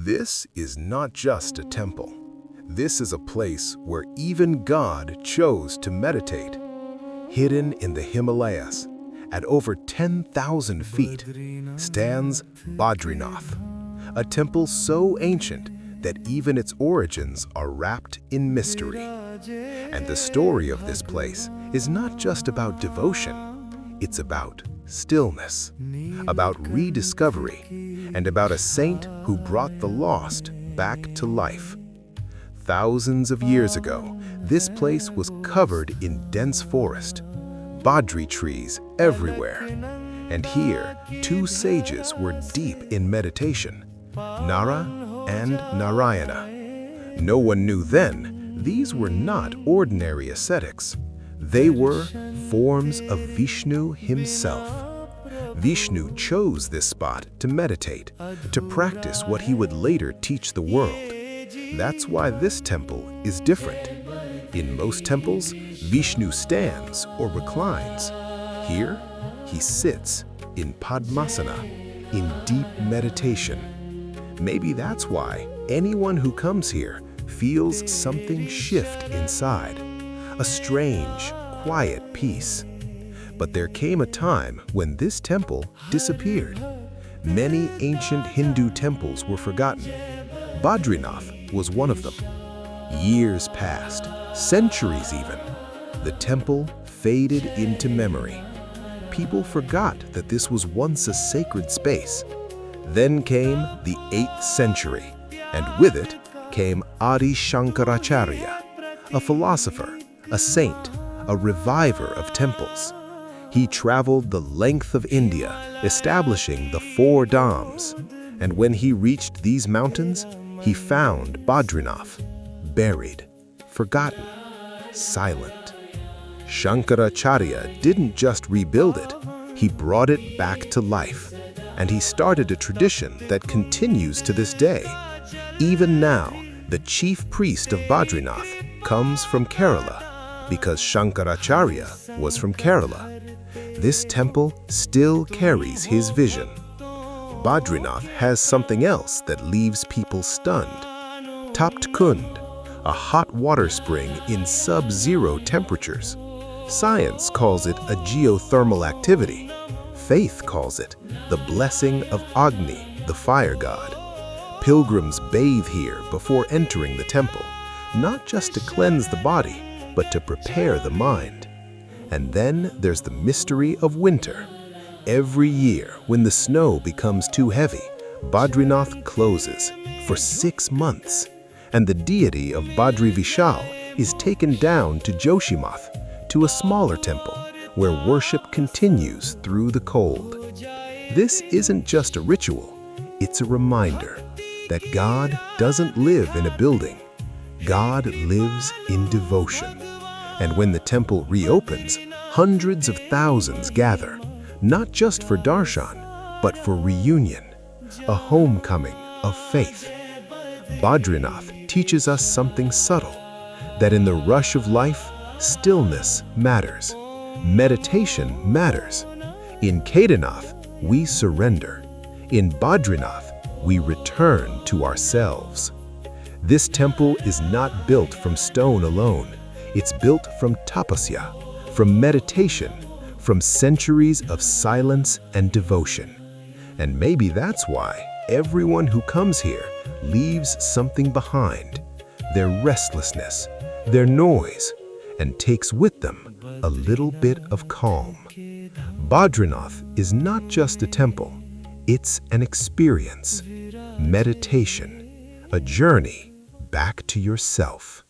This is not just a temple. This is a place where even God chose to meditate. Hidden in the Himalayas, at over 10,000 feet, stands Badrinath, a temple so ancient that even its origins are wrapped in mystery. And the story of this place is not just about devotion, it's about stillness, about rediscovery, and about a saint who brought the lost back to life. Thousands of years ago, this place was covered in dense forest, Badri trees everywhere. And here, two sages were deep in meditation, Nara and Narayana. No one knew then these were not ordinary ascetics. They were forms of Vishnu himself. Vishnu chose this spot to meditate, to practice what he would later teach the world. That's why this temple is different. In most temples, Vishnu stands or reclines. Here, he sits in Padmasana, in deep meditation. Maybe that's why anyone who comes here feels something shift inside, a strange, quiet peace. But there came a time when this temple disappeared. Many ancient Hindu temples were forgotten. Badrinath was one of them. Years passed, centuries even. The temple faded into memory. People forgot that this was once a sacred space. Then came the 8th century, and with it came Adi Shankaracharya, a philosopher, a saint, a reviver of temples. He traveled the length of India, establishing the 4 Dhams. And when he reached these mountains, he found Badrinath, buried, forgotten, silent. Shankaracharya didn't just rebuild it, he brought it back to life. And he started a tradition that continues to this day. Even now, the chief priest of Badrinath comes from Kerala, because Shankaracharya was from Kerala. This temple still carries his vision. Badrinath has something else that leaves people stunned. Tapt Kund, a hot water spring in sub-zero temperatures. Science calls it a geothermal activity. Faith calls it the blessing of Agni, the fire god. Pilgrims bathe here before entering the temple, not just to cleanse the body, but to prepare the mind. And then there's the mystery of winter. Every year, when the snow becomes too heavy, Badrinath closes for 6 months, and the deity of Badri Vishal is taken down to Joshimath, to a smaller temple, where worship continues through the cold. This isn't just a ritual, it's a reminder that God doesn't live in a building. God lives in devotion. And when the temple reopens, hundreds of thousands gather, not just for darshan, but for reunion, a homecoming of faith. Badrinath teaches us something subtle, that in the rush of life, stillness matters. Meditation matters. In Kedarnath, we surrender. In Badrinath, we return to ourselves. This temple is not built from stone alone. It's built from tapasya, from meditation, from centuries of silence and devotion. And maybe that's why everyone who comes here leaves something behind, their restlessness, their noise, and takes with them a little bit of calm. Badrinath is not just a temple, it's an experience, meditation, a journey back to yourself.